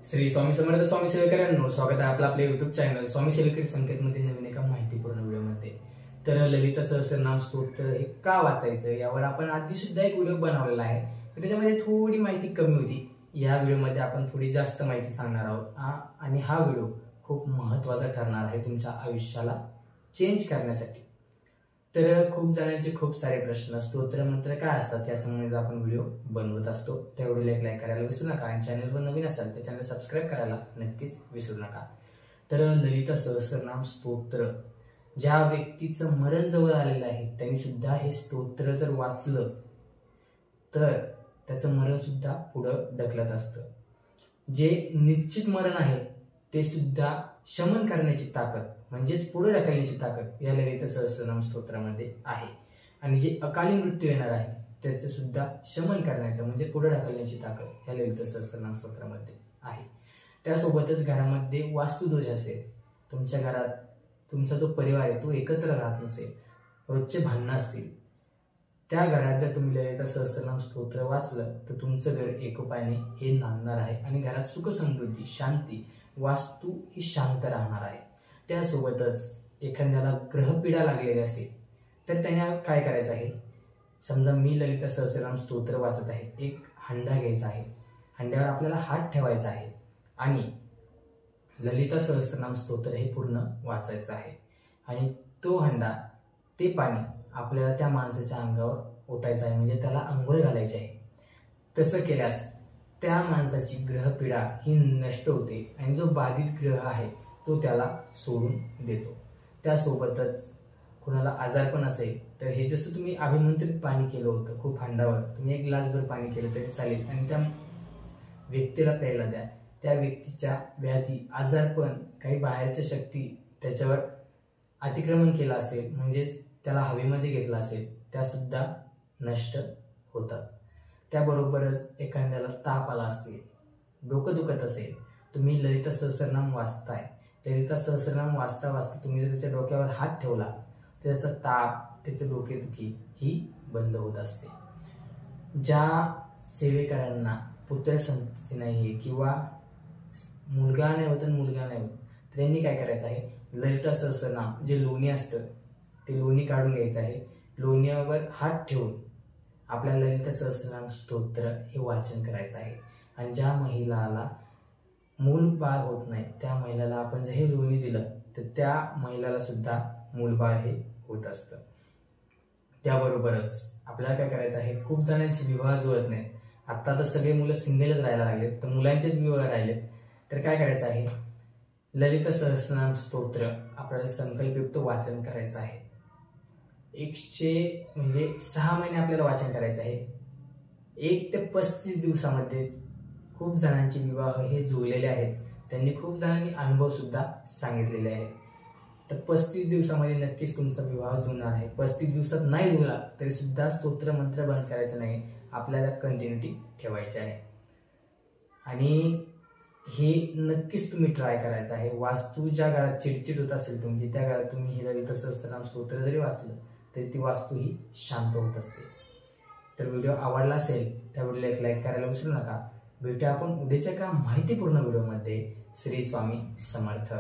श्री स्वामी समर्थ स्वामी सेवेकरांनो, स्वागत आहे आपल्या युट्यूब चॅनल स्वामी सेवेकरी संकेतमध्ये नवीन एका माहितीपूर्ण व्हिडिओमध्ये। तर ललिता सहस्रनाम स्तोत्र हे का वाचायचं यावर आपण आधी सुद्धा एक व्हिडिओ बनवलेला आहे, पण त्याच्यामध्ये थोडी माहिती कमी होती। या व्हिडिओमध्ये आपण थोडी जास्त माहिती सांगणार आहोत आणि हा व्हिडिओ खूप महत्त्वाचा ठरणार आहे तुमच्या आयुष्याला चेंज करण्यासाठी। तर खूप जणांचे खूप सारे प्रश्न, स्तोत्र मंत्र काय असतात या संबंधित आपण व्हिडिओ बनवत असतो। त्या व्हिडिओला लाईक करायला विसरू नका आणि चॅनलवर नवीन असाल तर चॅनल सबस्क्राइब करायला नक्कीच विसरू नका। तर ललिता सहस्रनाम स्तोत्र ज्या व्यक्तीचं मरण जवळ आलेलं आहे त्यांनी सुद्धा हे स्तोत्र जर वाचलं तर त्याचं मरण सुद्धा पुढे ढकलत असतं। जे निश्चित मरण आहे ते सुद्धा शमन करण्याची ताकद म्हणजेच पुढे ढकलण्याची ताकद या ललिता सहस्रनाम स्तोत्रामध्ये आहे। आणि जे अकाली मृत्यू येणार आहे त्याचे सुद्धा शमन करण्याचं म्हणजे पुढे ढकलण्याची ताकद या ललिता सहस्रनाम स्तोत्रामध्ये आहे। त्यासोबतच घरामध्ये वास्तुदोष असेल, तुमच्या घरात तुमचा जो परिवार आहे तो एकत्र राहत नसेल, रोजचे भांडणं असतील, त्या घरात जर तुम्ही ललिता सहस्रनाम स्तोत्र वाचलं तर तुमचं घर एकोप्याने हे नांदणार आहे आणि घरात सुख समृद्धी शांती वास्तू ही शांत राहणार आहे। त्यासोबतच एखाद्याला ग्रहपीडा लागलेली असेल तर त्याने काय करायचं आहे, समजा मी ललिता सहस्रनाम स्तोत्र वाचत आहे, एक हंडा घ्यायचा आहे, हंड्यावर आपल्याला हात ठेवायचा आहे आणि ललिता सहस्रनाम स्तोत्र हे पूर्ण वाचायचं आहे आणि तो हंडा ते पाणी आपल्याला त्या माणसाच्या अंगावर ओतायचं आहे म्हणजे त्याला अंघोळ घालायची आहे। तसं केल्यास त्या माणसाची ग्रहपीडा ही नष्ट होते आणि जो बाधित ग्रह आहे तो त्याला सोडून देतो। त्यासोबतच कुणाला आजारपण असेल तर हे जसं तुम्ही अभिमंत्रित पाणी केलं होतं, खूप हंडावर तुम्ही एक ग्लासभर पाणी केलं तरी चालेल आणि त्या व्यक्तीला प्यायला द्या। त्या व्यक्तीच्या व्याधी आजारपण काही बाहेरच्या शक्ती त्याच्यावर अतिक्रमण केलं असेल म्हणजेच त्याला हवेमध्ये घेतला असेल त्या सुद्धा नष्ट होतात। त्याबरोबरच एखाद्याला ताप आला असेल, डोकं दुखत असेल, तुम्ही ललिता सहस्रनाम वाचताय, ललिता सहस्रनाम वाचता वाचता तुम्ही जर त्याच्या डोक्यावर हात ठेवला तर त्याचा ताप त्याचं डोकेदुखी ही बंद होत असते। ज्या सेवेकरांना पुत्र संतती नाही किंवा मुलगा नाही होत त्यांनी काय करायचं आहे, ललिता सहस्रनाम जे लोणी असतं ते लोणी काढून घ्यायचं आहे, लोण्यावर हात ठेवून आपल्याला ललिता सहस्रनाम स्तोत्र हे वाचन करायचं आहे। आणि ज्या महिलाला मूल बाळ होत नाही त्या महिलाला आपण जर हे लोणी दिलं तर त्या महिलाला सुद्धा मूलबाळ हे होत असतं। त्याबरोबरच आपल्याला काय करायचं आहे, खूप जणांचे विवाह जुळत नाहीत, आता तर सगळे मुलं सिंगलच राहायला लागलेत तर मुलांचेच विवाह राहिलेत, तर काय करायचं आहे, ललिता सहस्रनाम स्तोत्र आपल्याला संकल्पयुक्त वाचन करायचं आहे। 6 महिने आपल्याला वाचन करायचं आहे। 1 ते 35 दिवसामध्ये खूप जणांचे विवाह हे जुळलेले आहेत, त्यांनी खूप जणांनी अनुभव सुद्धा सांगितलेले आहेत। तर 35 दिवसामध्ये नक्कीच तुमचा विवाह जुळणार आहे। 35 दिवसात नाही जुळला तरी सुद्धा स्तोत्र मंत्र बंद करायचं नाही, आपल्याला कंटिन्युटी ठेवायची आहे आणि हे नक्कीच तुम्ही ट्राय करायचं आहे। वास्तू ज्या घरात चिडचिड होत असेल तुमची त्या घरात तुम्ही हे ललिता सहस्रनाम स्तोत्र जरी वाचलं तरी ती वास्तू ही शांत होत असते। तर व्हिडिओ आवडला असेल त्या व्हिडिओला एक लाईक करायला विसरू नका। भेटूया आपण उद्याच्या एका माहितीपूर्ण व्हिडिओमध्ये। श्री स्वामी समर्थ।